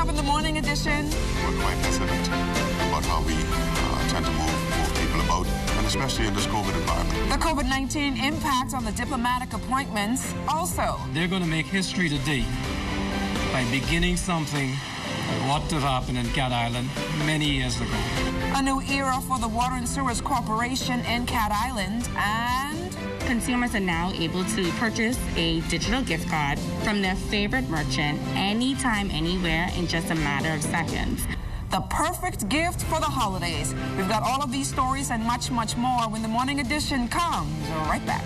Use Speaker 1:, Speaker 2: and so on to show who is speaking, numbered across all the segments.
Speaker 1: up in the morning edition.
Speaker 2: We're quite hesitant about how we tend to move people about, and especially in this COVID environment.
Speaker 1: The COVID-19 impact on the diplomatic appointments. Also,
Speaker 3: they're going to make history today by beginning something that ought to have happened in Cat Island many years ago.
Speaker 1: A new era for the Water and Sewers Corporation in Cat Island, and
Speaker 4: consumers are now able to purchase a digital gift card from their favorite merchant anytime, anywhere in just a matter of seconds.
Speaker 1: The perfect gift for the holidays. We've got all of these stories and much, much more when the morning edition comes right back.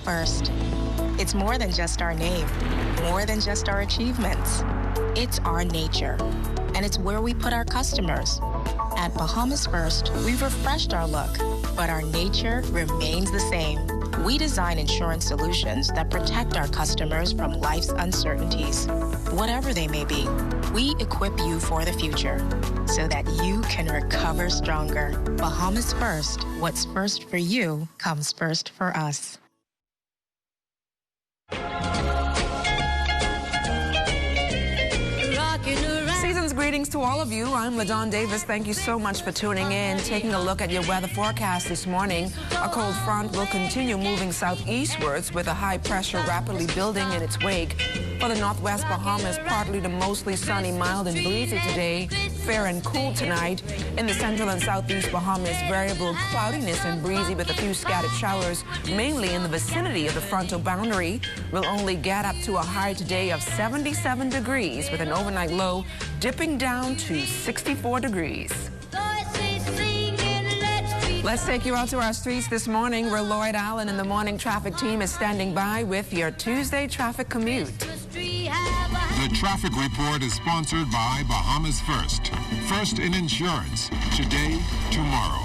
Speaker 5: First, it's more than just our name, more than just our achievements. It's our nature, and it's where we put our customers. At Bahamas First, we've refreshed our look, but our nature remains the same. We design insurance solutions that protect our customers from life's uncertainties, whatever they may be. We equip you for the future so that you can recover stronger. Bahamas First, what's first for you comes first for us.
Speaker 1: Season's greetings to all of you. I'm LaDawn Davis. Thank you so much for tuning in. Taking a look at your weather forecast this morning. A cold front will continue moving southeastwards with a high pressure rapidly building in its wake. For the northwest Bahamas, partly to mostly sunny, mild and breezy today. Fair and cool tonight. In the central and southeast Bahamas, variable cloudiness and breezy with a few scattered showers, mainly in the vicinity of the frontal boundary. We'll only get up to a high today of 77 degrees with an overnight low dipping down to 64 degrees. Let's take you out to our streets this morning, where Lloyd Allen and the morning traffic team is standing by with your Tuesday traffic commute.
Speaker 6: The traffic report is sponsored by Bahamas First. First in insurance. Today, tomorrow.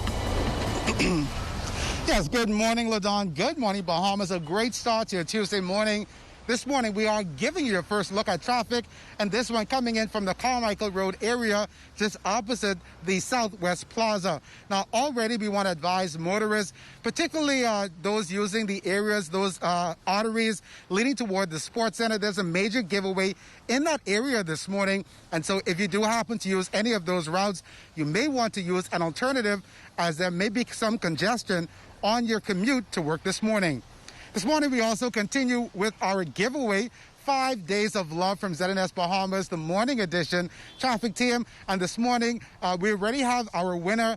Speaker 7: Yes, good morning, LaDawn. Good morning, Bahamas. A great start to your Tuesday morning. This morning, we are giving you a first look at traffic, and this one coming in from the Carmichael Road area, just opposite the Southwest Plaza. Now, already we want to advise motorists, particularly those using the areas, those arteries leading toward the sports center. There's a major giveaway in that area this morning, and so if you do happen to use any of those routes, you may want to use an alternative, as there may be some congestion on your commute to work this morning. This morning, we also continue with our giveaway, 5 Days of Love from ZNS Bahamas, the morning edition traffic team. And this morning, we already have our winner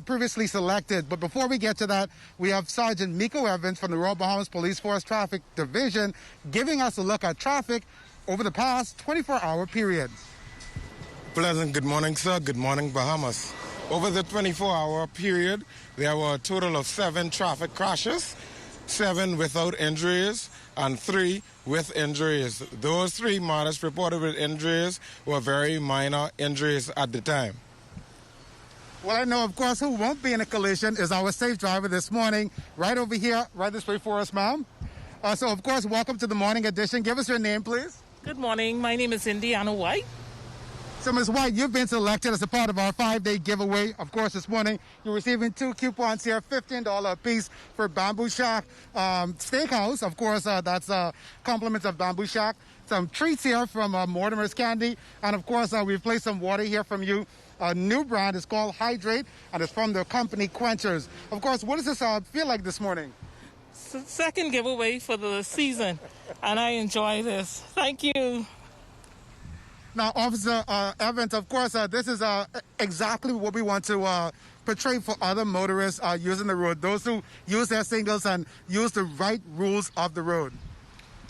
Speaker 7: previously selected. But before we get to that, we have Sergeant Miko Evans from the Royal Bahamas Police Force Traffic Division giving us a look at traffic over the past 24-hour period.
Speaker 8: Pleasant good morning, sir. Good morning, Bahamas. Over the 24-hour period, there were a total of 7 traffic crashes, 7 without injuries, and 3 with injuries. Those 3 motorists reported with injuries were very minor injuries at the time.
Speaker 7: Well, I know, of course, who won't be in a collision is our safe driver this morning, right over here, right this way for us, ma'am. So, of course, welcome to the morning edition. Give us your name, please.
Speaker 9: Good morning. My name is Indiana White.
Speaker 7: So, Ms. White, you've been selected as a part of our 5-day giveaway. Of course, this morning, you're receiving 2 coupons here, $15 a piece for Bamboo Shack Steakhouse. Of course, that's compliments of Bamboo Shack. Some treats here from Mortimer's Candy. And, of course, we've placed some water here from you. A new brand is called Hydrate, and it's from the company Quenchers. Of course, what does this feel like this morning?
Speaker 9: Second giveaway for the season, and I enjoy this. Thank you.
Speaker 7: Now, Officer Evans, of course, this is exactly what we want to portray for other motorists using the road, those who use their signals and use the right rules of the road.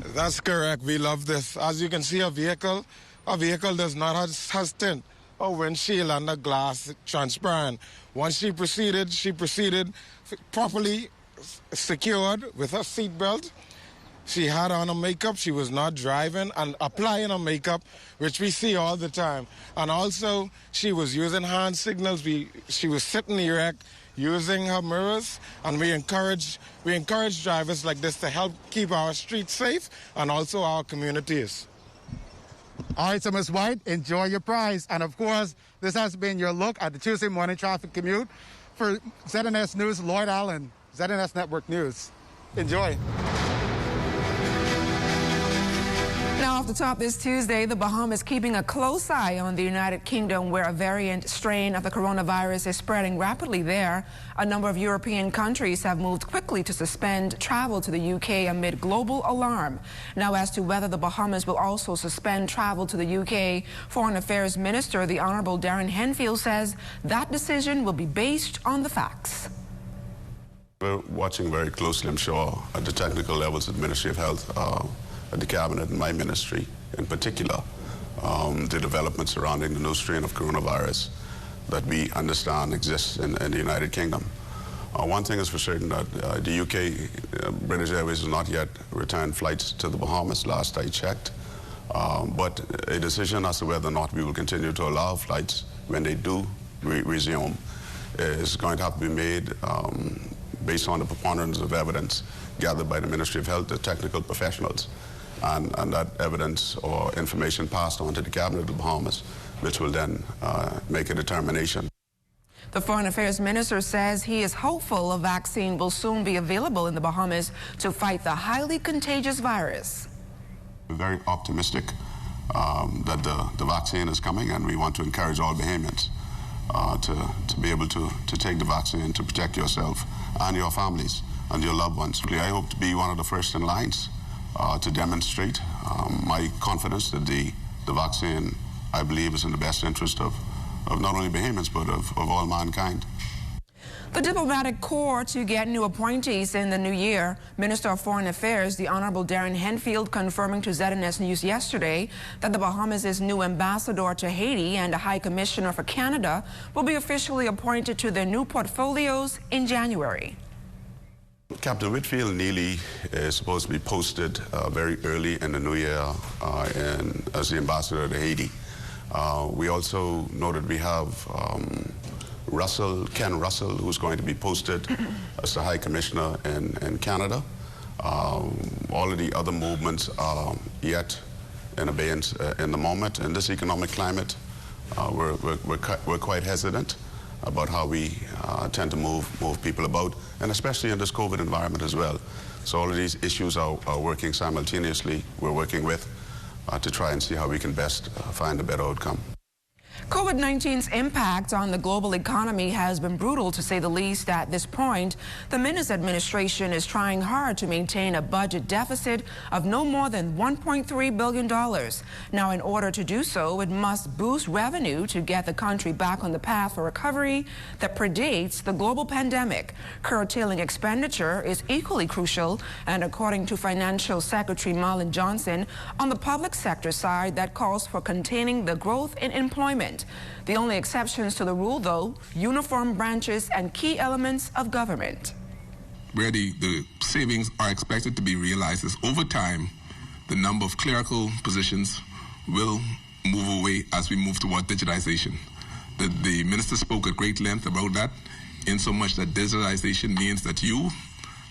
Speaker 8: That's correct. We love this. As you can see, a vehicle does not have tint or windshield and the glass transparent. Once she proceeded properly secured with her seatbelt. She had on her makeup. She was not driving and applying her makeup, which we see all the time. And also, she was using hand signals. She was sitting erect, using her mirrors, and we encourage drivers like this to help keep our streets safe and also our communities.
Speaker 7: All right, so Ms. White, enjoy your prize. And of course, this has been your look at the Tuesday morning traffic commute. For ZNS News, Lloyd Allen, ZNS Network News. Enjoy.
Speaker 1: Now, off the top this Tuesday, the Bahamas keeping a close eye on the United Kingdom, where a variant strain of the coronavirus is spreading rapidly there. A number of European countries have moved quickly to suspend travel to the UK amid global alarm. Now, as to whether the Bahamas will also suspend travel to the UK, Foreign Affairs Minister, the Honourable Darren Henfield, says that decision will be based on the facts.
Speaker 2: We're watching very closely, I'm sure, at the technical levels at the Ministry of Health, at the Cabinet and my ministry in particular, the developments surrounding the new strain of coronavirus that we understand exists in the United Kingdom. One thing is for certain, that the UK, British Airways has not yet returned flights to the Bahamas, last I checked. But a decision as to whether or not we will continue to allow flights when they do resume is going to have to be made based on the preponderance of evidence gathered by the Ministry of Health, the technical professionals, and that evidence or information passed on to the Cabinet of the Bahamas, which will then make a determination.
Speaker 1: The Foreign Affairs Minister says he is hopeful a vaccine will soon be available in the Bahamas to fight the highly contagious virus.
Speaker 2: We're very optimistic that the vaccine is coming, and we want to encourage all Bahamians to be able to take the vaccine to protect yourself and your families and your loved ones. I hope to be one of the first in lines to demonstrate my confidence that the vaccine, I believe, is in the best interest of not only Bahamians, but of all mankind.
Speaker 1: The diplomatic corps to get new appointees in the new year. Minister of Foreign Affairs, the Honourable Darren Henfield, confirming to ZNS News yesterday that the Bahamas' new ambassador to Haiti and a High Commissioner for Canada will be officially appointed to their new portfolios in January.
Speaker 2: Captain Whitfield Neely is supposed to be posted very early in the new year as the ambassador to Haiti. We also know that we have Ken Russell, who's going to be posted as the High Commissioner in Canada. All of the other movements are yet in abeyance in the moment. In this economic climate, we're quite hesitant about how we tend to move people about, and especially in this COVID environment as well. So all of these issues are working simultaneously. We're working with to try and see how we can best find a better outcome.
Speaker 1: COVID-19's impact on the global economy has been brutal, to say the least. At this point, the Minnis administration is trying hard to maintain a budget deficit of no more than $1.3 billion. Now, in order to do so, it must boost revenue to get the country back on the path for recovery that predates the global pandemic. Curtailing expenditure is equally crucial, and according to Financial Secretary Marlon Johnson, on the public sector side, that calls for containing the growth in employment. The only exceptions to the rule, though, uniform branches and key elements of government.
Speaker 10: Where the savings are expected to be realized is over time, the number of clerical positions will move away as we move toward digitization. The minister spoke at great length about that, in so much that digitization means that you,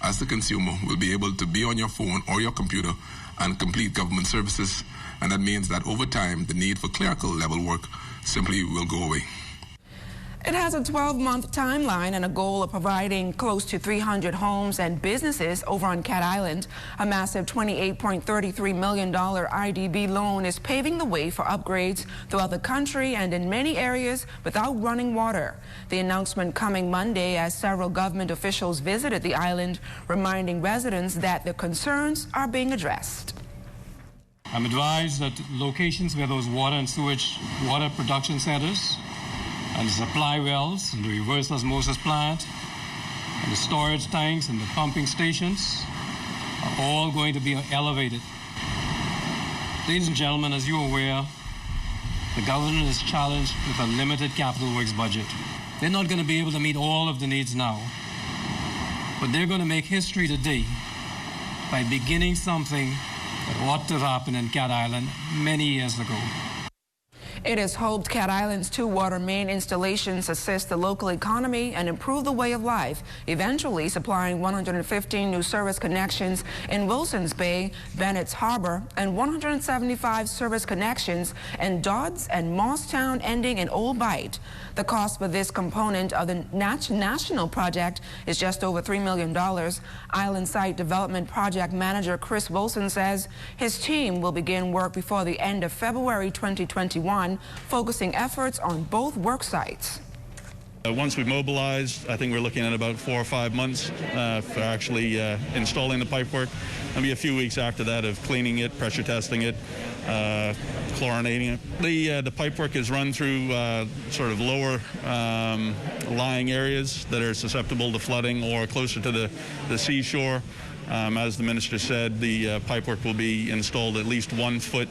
Speaker 10: as the consumer, will be able to be on your phone or your computer and complete government services, and that means that over time, the need for clerical level work simply will go away.
Speaker 1: It has a 12-month timeline and a goal of providing close to 300 homes and businesses over on Cat Island. A massive $28.33 million IDB loan is paving the way for upgrades throughout the country and in many areas without running water. The announcement coming Monday as several government officials visited the island, reminding residents that their concerns are being addressed.
Speaker 3: I'm advised that locations where those water and sewage water production centers and the supply wells and the reverse osmosis plant and the storage tanks and the pumping stations are all going to be elevated. Ladies and gentlemen, as you're aware, the government is challenged with a limited capital works budget. They're not going to be able to meet all of the needs now, but they're going to make history today by beginning something that ought to have happened in Cat Island many years ago.
Speaker 1: It is hoped Cat Island's 2 water main installations assist the local economy and improve the way of life, eventually supplying 115 new service connections in Wilson's Bay, Bennett's Harbor, and 175 service connections in Dodds and Moosetown, ending in Old Bight. The cost for this component of the national project is just over $3 million. Island Site Development Project Manager Chris Wilson says his team will begin work before the end of February 2021, focusing efforts on both work sites.
Speaker 11: Once we mobilize, I think we're looking at about 4 or 5 months for actually installing the pipework. Maybe a few weeks after that of cleaning it, pressure testing it, chlorinating it. The pipework is run through sort of lower lying areas that are susceptible to flooding or closer to the seashore. As the minister said, the pipework will be installed at least 1 foot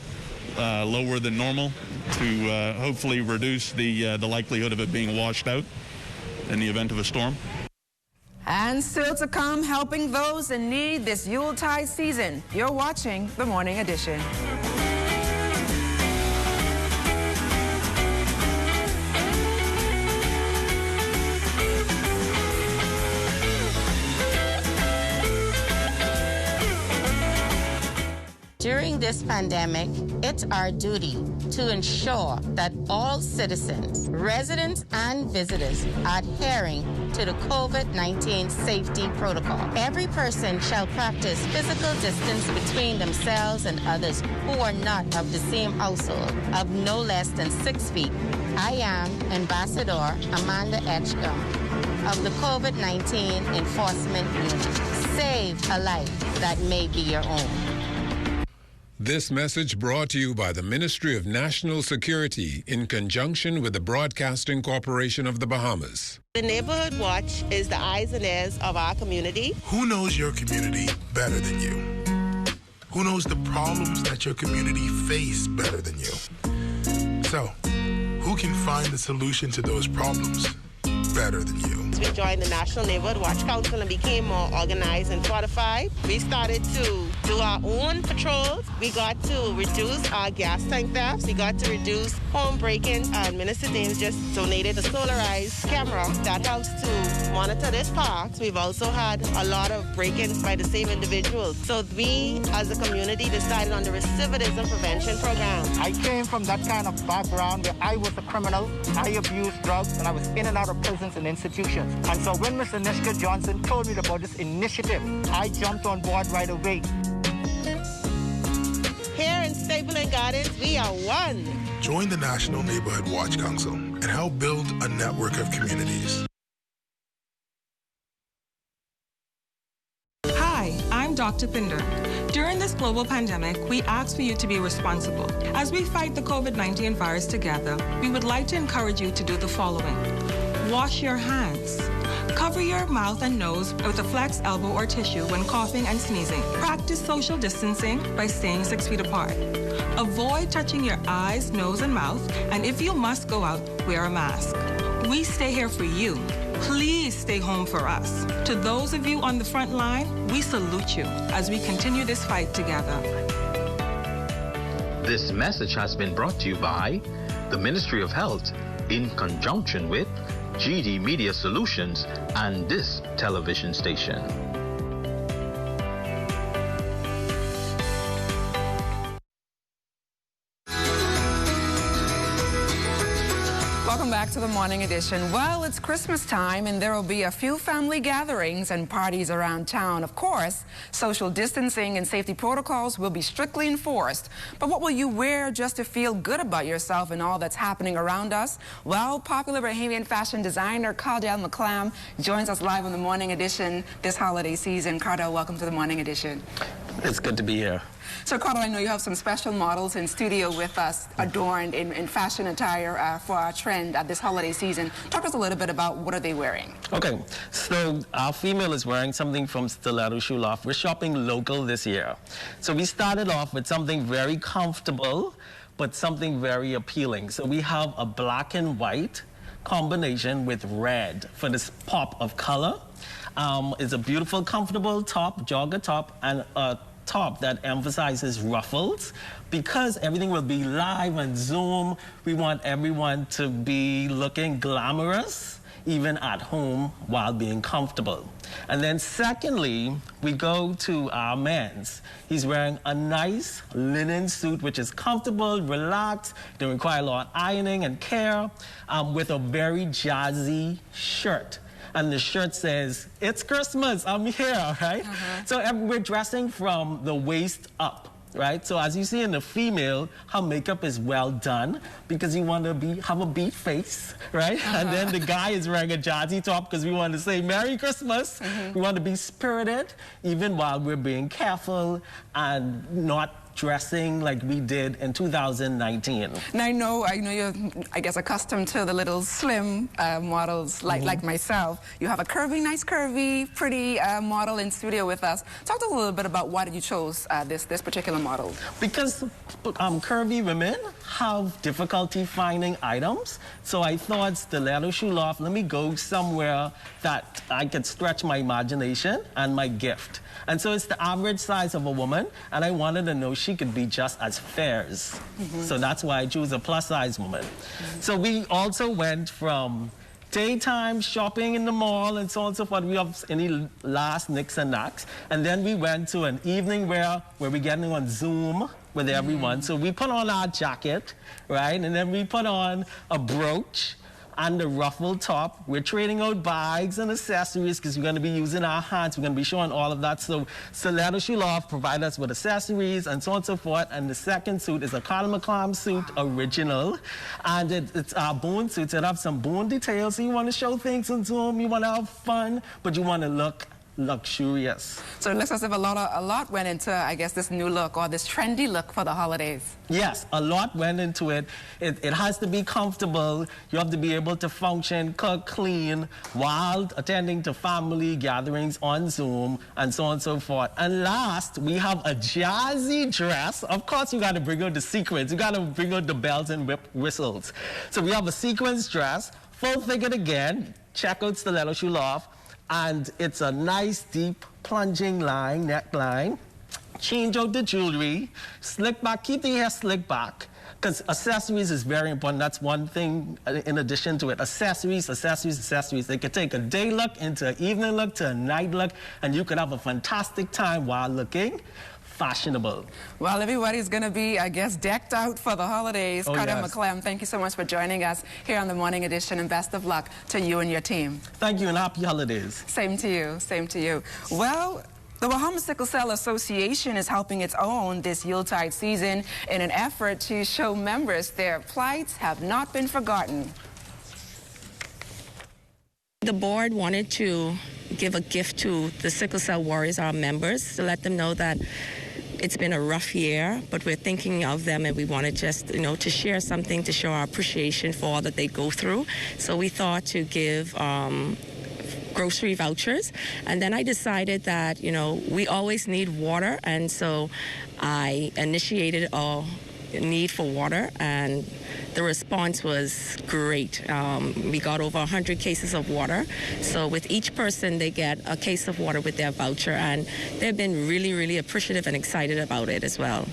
Speaker 11: lower than normal to hopefully reduce the likelihood of it being washed out in the event of a storm.
Speaker 1: And still to come, helping those in need this Yuletide season. You're watching The Morning Edition.
Speaker 4: During this pandemic, it's our duty to ensure that all citizens, residents, and visitors are adhering to the COVID-19 safety protocol. Every person shall practice physical distance between themselves and others who are not of the same household of no less than 6 feet. I am Ambassador Amanda Edgecombe of the COVID-19 Enforcement Unit. Save a life that may be your own.
Speaker 6: This message brought to you by the Ministry of National Security in conjunction with the Broadcasting Corporation of the Bahamas.
Speaker 12: The Neighborhood Watch is the eyes and ears of our community.
Speaker 13: Who knows your community better than you? Who knows the problems that your community face better than you? So, who can find the solution to those problems better than you?
Speaker 12: We joined the National Neighborhood Watch Council and became more organized and fortified. We started to do our own patrols. We got to reduce our gas tank thefts. We got to reduce home break-ins. And Minister Dames just donated a solarized camera that helps to monitor this park. We've also had a lot of break-ins by the same individuals. So we, as a community, decided on the recidivism prevention program.
Speaker 14: I came from that kind of background where I was a criminal, I abused drugs, and I was in and out of prisons and institutions. And so when Mr. Nishka Johnson told me about this initiative, I jumped on board right away.
Speaker 12: Here in Stapleton Gardens, we are one.
Speaker 13: Join the National Neighborhood Watch Council and help build a network of communities.
Speaker 15: Hi, I'm Dr. Pinder. During this global pandemic, we ask for you to be responsible. As we fight the COVID-19 virus together, we would like to encourage you to do the following. Wash your hands. Cover your mouth and nose with a flex elbow or tissue when coughing and sneezing. Practice social distancing by staying 6 feet apart. Avoid touching your eyes, nose, and mouth, and if you must go out, wear a mask. We stay here for you. Please stay home for us. To those of you on the front line, we salute you as we continue this fight together.
Speaker 16: This message has been brought to you by the Ministry of Health in conjunction with GD Media Solutions and this television station.
Speaker 1: Welcome back to the Morning Edition. Well, it's Christmas time and there will be a few family gatherings and parties around town. Of course, social distancing and safety protocols will be strictly enforced. But what will you wear just to feel good about yourself and all that's happening around us? Well, popular Bahamian fashion designer Cardell McClam joins us live on the Morning Edition this holiday season. Cardell, welcome to the Morning Edition.
Speaker 17: It's good to be here.
Speaker 1: So, Cardell, I know you have some special models in studio with us adorned in fashion attire for our trend this holiday season. Talk to us a little bit about what are they wearing.
Speaker 17: Okay, so our female is wearing something from Stiletto Shoe Loft. We're shopping local this year. So we started off with something very comfortable, but something very appealing. So we have a black and white combination with red for this pop of color. It's a beautiful, comfortable top, jogger top, and a top that emphasizes ruffles. Because everything will be live on Zoom, we want everyone to be looking glamorous, even at home, while being comfortable. And then secondly, we go to our men's. He's wearing a nice linen suit, which is comfortable, relaxed, don't require a lot of ironing and care, with a very jazzy shirt. And the shirt says, "It's Christmas, I'm here," right? So we're dressing from the waist up. Right, so as you see in the female, her makeup is well done because you want to have a beat face, right? And then the guy is wearing a jazzy top because we want to say Merry Christmas. We want to be spirited, even while we're being careful and not dressing like we did in 2019.
Speaker 1: Now I know you're, I guess, accustomed to the little slim models like myself. You have a nice curvy, pretty model in studio with us. Talk to us a little bit about why did you chose this particular model?
Speaker 17: Because curvy women have difficulty finding items, so I thought stiletto shoe loft, let me go somewhere that I could stretch my imagination and my gift. And so it's the average size of a woman, and I wanted to know she could be just as fair. So that's why I chose a plus-size woman. So we also went from daytime shopping in the mall and so on and so forth. We have any last nicks and knacks. And then we went to an evening wear where we're getting on Zoom with everyone. So we put on our jacket, right? And then we put on a brooch and the ruffled top. We're trading out bags and accessories because we're going to be using our hands. We're going to be showing all of that. So Stiletto Shoe Loft provide us with accessories and so on and so forth. And the second suit is a Carl McClam suit, original. And it's our bone suits. It have some bone details. So you want to show things on Zoom. You want to have fun, but you want to look luxurious.
Speaker 1: So it looks as if a lot went into, I guess, this new look or this trendy look for the holidays.
Speaker 17: Yes, a lot went into it. It has to be comfortable. You have to be able to function, cook, clean, while attending to family gatherings on Zoom, and so on and so forth. And last, we have a jazzy dress. Of course, you got to bring out the sequins. You got to bring out the bells and whistles. So we have a sequins dress, full-figured again. Check out Stiletto Shoe Loft. And it's a nice, deep, plunging line, neckline. Change out the jewelry, slick back, keep the hair slick back, because accessories is very important. That's one thing in addition to it. Accessories. They could take a day look into an evening look to a night look, and you could have a fantastic time while looking fashionable.
Speaker 1: Well, everybody's going to be, I guess, decked out for the holidays. Canoe McClem, thank you so much for joining us here on the Morning Edition, and best of luck to you and your team.
Speaker 17: Thank you, and happy holidays.
Speaker 1: Same to you. Same to you. Well, the Bahamas Sickle Cell Association is helping its own this Yuletide season in an effort to show members their plights have not been forgotten.
Speaker 18: The board wanted to give a gift to the Sickle Cell Warriors, our members, to let them know that it's been a rough year, but we're thinking of them, and we want to just, to share something to show our appreciation for all that they go through. So we thought to give grocery vouchers, and then I decided that, we always need water, and so I initiated a need for water, and the response was great. We got over 100 cases of water. So with each person, they get a case of water with their voucher, and they've been really, really appreciative and excited about it as well.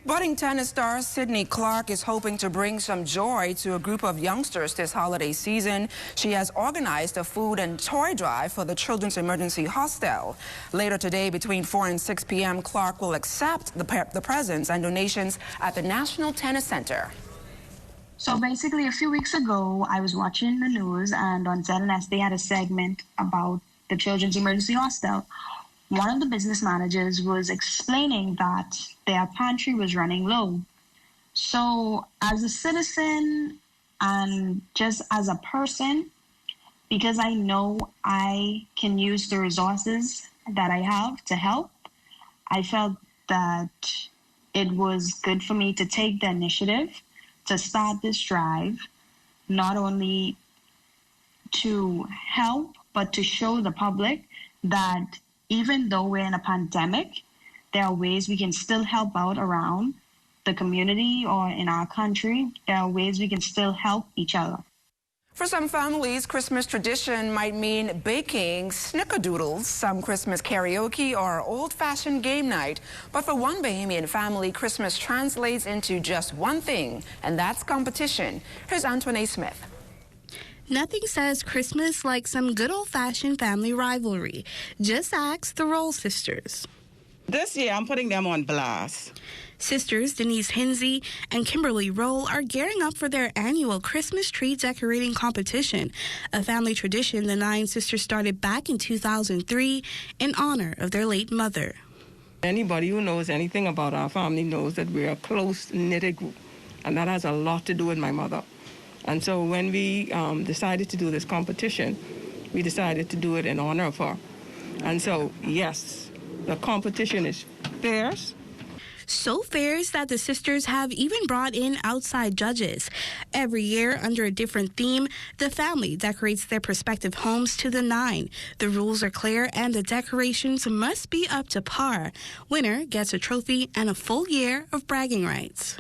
Speaker 1: Budding tennis star Sydney Clark is hoping to bring some joy to a group of youngsters this holiday season. She has organized a food and toy drive for the Children's Emergency Hostel. Later today, between 4 and 6 p.m., Clark will accept the presents and donations at the National Tennis Center.
Speaker 19: So basically, a few weeks ago, I was watching the news, and on ZNS, they had a segment about the Children's Emergency Hostel. One of the business managers was explaining that their pantry was running low. So as a citizen and just as a person, because I know I can use the resources that I have to help, I felt that it was good for me to take the initiative to start this drive, not only to help, but to show the public that even though we're in a pandemic, there are ways we can still help out around the community or in our country. There are ways we can still help each other.
Speaker 1: For some families, Christmas tradition might mean baking snickerdoodles, some Christmas karaoke, or old-fashioned game night. But for one Bahamian family, Christmas translates into just one thing, and that's competition. Here's Antoinette Smith.
Speaker 20: Nothing says Christmas like some good old-fashioned family rivalry. Just ask the Roll sisters.
Speaker 21: This year, I'm putting them on blast.
Speaker 20: Sisters Denise Hinsey and Kimberly Roll are gearing up for their annual Christmas tree decorating competition, a family tradition the nine sisters started back in 2003 in honor of their late mother.
Speaker 9: Anybody who knows anything about our family knows that we're a close-knitted group, and that has a lot to do with my mother. And so when we decided to do this competition, we decided to do it in honor of her. And so, yes, the competition is fierce.
Speaker 20: So fierce that the sisters have even brought in outside judges. Every year, under a different theme, the family decorates their prospective homes to the nine. The rules are clear and the decorations must be up to par. Winner gets a trophy and a full year of bragging rights.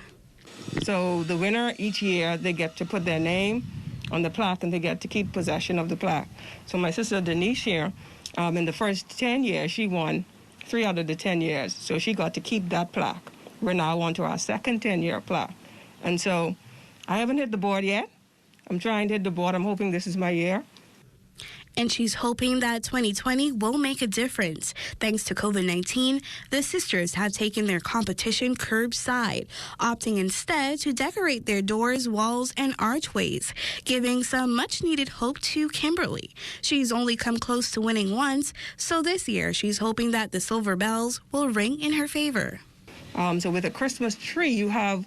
Speaker 9: So the winner each year, they get to put their name on the plaque and they get to keep possession of the plaque. So my sister Denise here, in the first 10 years, she won 3 out of the 10 years. So she got to keep that plaque. We're now on to our second 10-year plaque. And so I haven't hit the board yet. I'm trying to hit the board. I'm hoping this is my year.
Speaker 20: And she's hoping that 2020 will make a difference. Thanks to COVID-19, the sisters have taken their competition curbside, opting instead to decorate their doors, walls, and archways, giving some much-needed hope to Kimberly. She's only come close to winning once, so this year she's hoping that the silver bells will ring in her favor.
Speaker 9: So with a Christmas tree, you have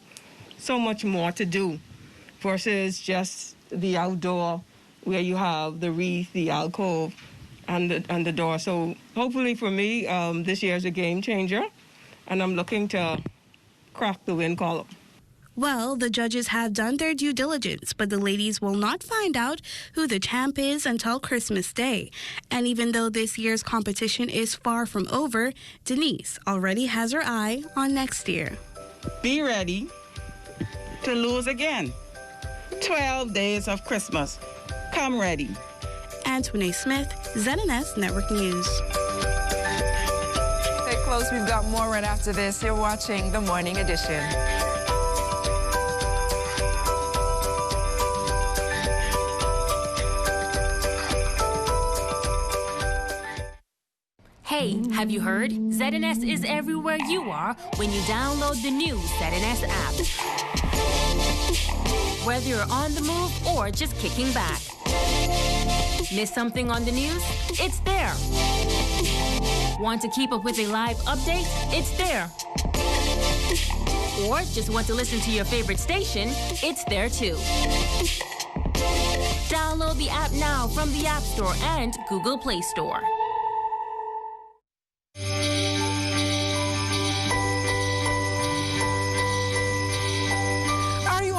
Speaker 9: so much more to do versus just the outdoor where you have the wreath, the alcove, and the door. So hopefully for me, this year is a game changer, and I'm looking to crack the win column.
Speaker 20: Well, the judges have done their due diligence, but the ladies will not find out who the champ is until Christmas Day. And even though this year's competition is far from over, Denise already has her eye on next year.
Speaker 21: Be ready to lose again. 12 days of Christmas. Come ready.
Speaker 20: Antoinette Smith, ZNS Network News.
Speaker 1: Stay close. We've got more right after this. You're watching The Morning Edition.
Speaker 22: Hey, have you heard? ZNS is everywhere you are when you download the new ZNS app. Whether you're on the move or just kicking back. Miss something on the news? It's there. Want to keep up with a live update? It's there. Or just want to listen to your favorite station? It's there too. Download the app now from the App Store and Google Play Store.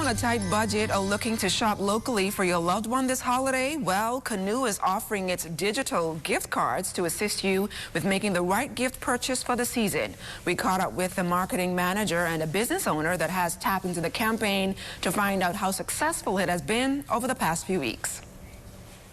Speaker 1: On a tight budget or looking to shop locally for your loved one this holiday? Well, Canoe is offering its digital gift cards to assist you with making the right gift purchase for the season. We caught up with the marketing manager and a business owner that has tapped into the campaign to find out how successful it has been over the past few weeks.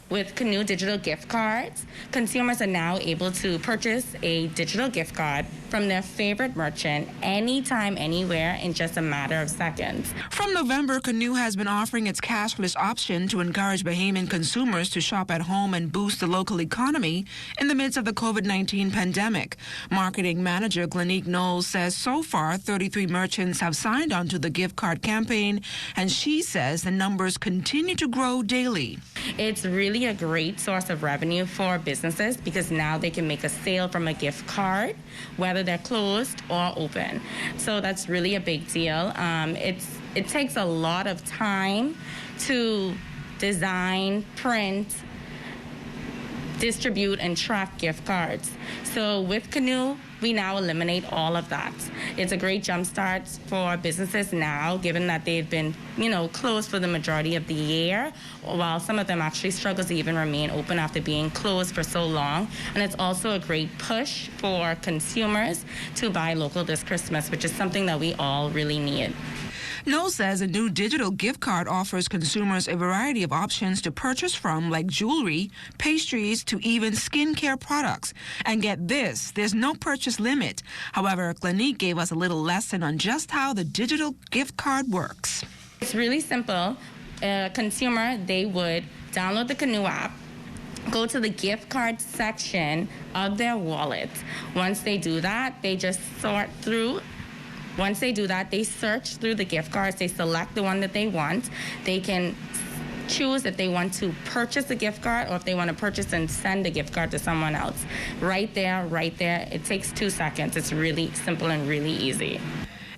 Speaker 4: With Canoe digital gift cards, consumers are now able to purchase a digital gift card from their favorite merchant anytime, anywhere in just a matter of seconds.
Speaker 1: From November, Canoe has been offering its cashless option to encourage Bahamian consumers to shop at home and boost the local economy in the midst of the COVID-19 pandemic. Marketing manager Glenique Knowles says so far 33 merchants have signed on to the gift card campaign, and she says the numbers continue to grow daily.
Speaker 4: It's really a great source of revenue for businesses because now they can make a sale from a gift card, whether they're closed or open. So that's really a big deal. It takes a lot of time to design, print, distribute, and track gift cards. So with Canoe, we now eliminate all of that. It's a great jumpstart for businesses now, given that they've been, closed for the majority of the year, while some of them actually struggle to even remain open after being closed for so long. And it's also a great push for consumers to buy local this Christmas, which is something that we all really need.
Speaker 1: Canoe says a new digital gift card offers consumers a variety of options to purchase from, like jewelry, pastries, to even skincare products. And get this, there's no purchase limit. However, Clinique gave us a little lesson on just how the digital gift card works.
Speaker 4: It's really simple. A consumer, they would download the Canoe app, go to the gift card section of their wallet. Once they do that, they just sort through. Once they do that, they search through the gift cards. They select the one that they want. They can choose if they want to purchase a gift card or if they want to purchase and send a gift card to someone else. Right there. It takes 2 seconds. It's really simple and really easy.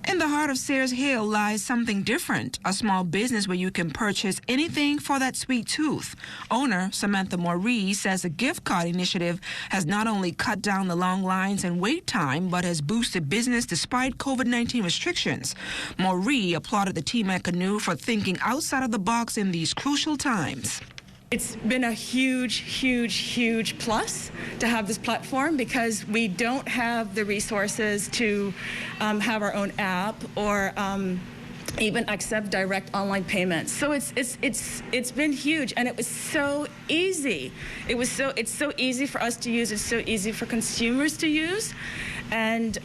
Speaker 1: In the heart of Sears Hill lies something different, a small business where you can purchase anything for that sweet tooth. Owner Samantha Maurice says the gift card initiative has not only cut down the long lines and wait time, but has boosted business despite COVID-19 restrictions. Maurice applauded the team at Canoe for thinking outside of the box in these crucial times.
Speaker 5: It's been a huge plus to have this platform because we don't have the resources to have our own app or even accept direct online payments. So it's been huge, and it was so easy. It's so easy for us to use. It's so easy for consumers to use, and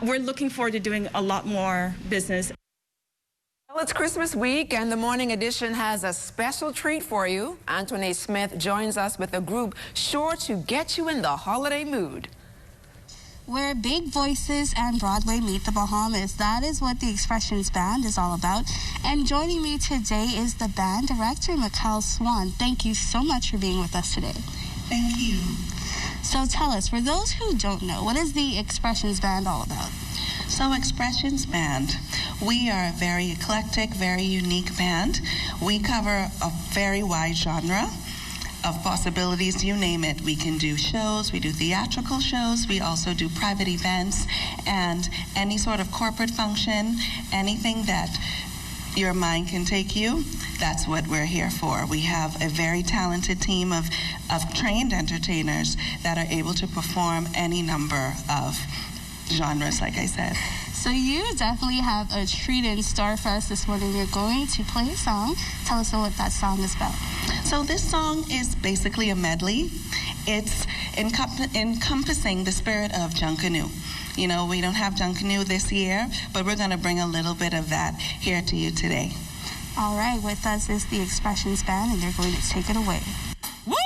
Speaker 5: we're looking forward to doing a lot more business.
Speaker 1: Well, it's Christmas week, and the Morning Edition has a special treat for you. Anthony Smith joins us with a group sure to get you in the holiday mood.
Speaker 20: Where big voices and Broadway meet the Bahamas. That is what the Expressions Band is all about. And joining me today is the band director, Mikkel Swan. Thank you so much for being with us today.
Speaker 8: Thank you.
Speaker 20: So tell us, for those who don't know, what is the Expressions Band all about?
Speaker 8: So Expressions Band, we are a very eclectic, very unique band. We cover a very wide genre of possibilities, you name it. We can do shows, we do theatrical shows, we also do private events, and any sort of corporate function, anything that your mind can take you, that's what we're here for. We have a very talented team of trained entertainers that are able to perform any number of genres, like I said.
Speaker 20: So you definitely have a treat in store for us this morning. You're going to play a song. Tell us what that song is about.
Speaker 8: So this song is basically a medley. It's encompassing the spirit of Canoe. You know, we don't have Canoe this year, but we're going to bring a little bit of that here to you today.
Speaker 20: All right, with us is the Expressions Band, and they're going to take it away.
Speaker 8: Woo!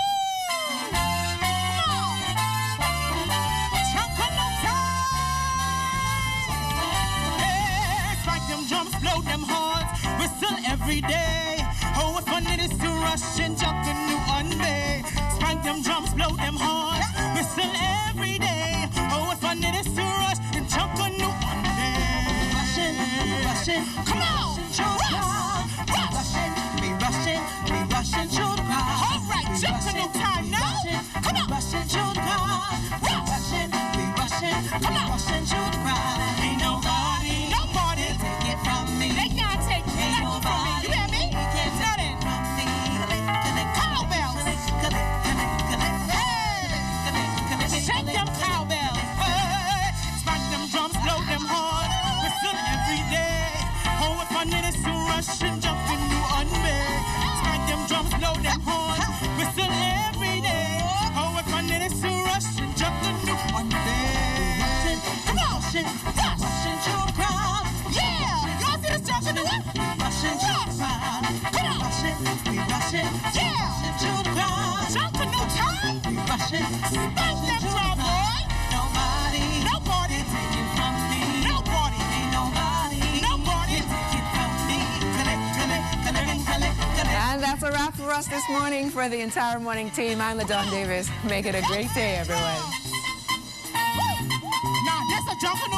Speaker 23: Blow them hearts, whistle every day. Oh, what fun it is to rush and jump Canoe on bay. Spank them drums, blow them hearts, whistle every day. Oh, what fun it is to rush and jump Canoe on bay. Rushing, come on, be rushing, through the crowd. All right, jump Canoe time now. Come on, rushing through the crowd. Be rushing, through the crowd. Ain't nobody take it from me. They can't take nothing from me. You hear me? Nothing from me. Cowbells. Shake them cowbells. Smack them drums, blow them hard. Whistle every day. Oh, what fun it is to rush and jump Canoe on bay. Smack them drums, blow them hard. Whistle every day. Oh, what fun it is to rush and jump Canoe on bay. Come on, rushing through the crowd. Yeah, y'all see this jump in the what? Rushing to the crowd. Come on. We rushing. Yeah. Rushing to the crowd. Jump Canoe time. We rushing. Smash that drum, boy. Nobody take it from me. Nobody. Ain't nobody take it from me. Collect.
Speaker 1: And that's a wrap for us this morning. For the entire morning team, I'm LaDawn Davis. Make it a great day, everyone.
Speaker 23: Now, there's a jump in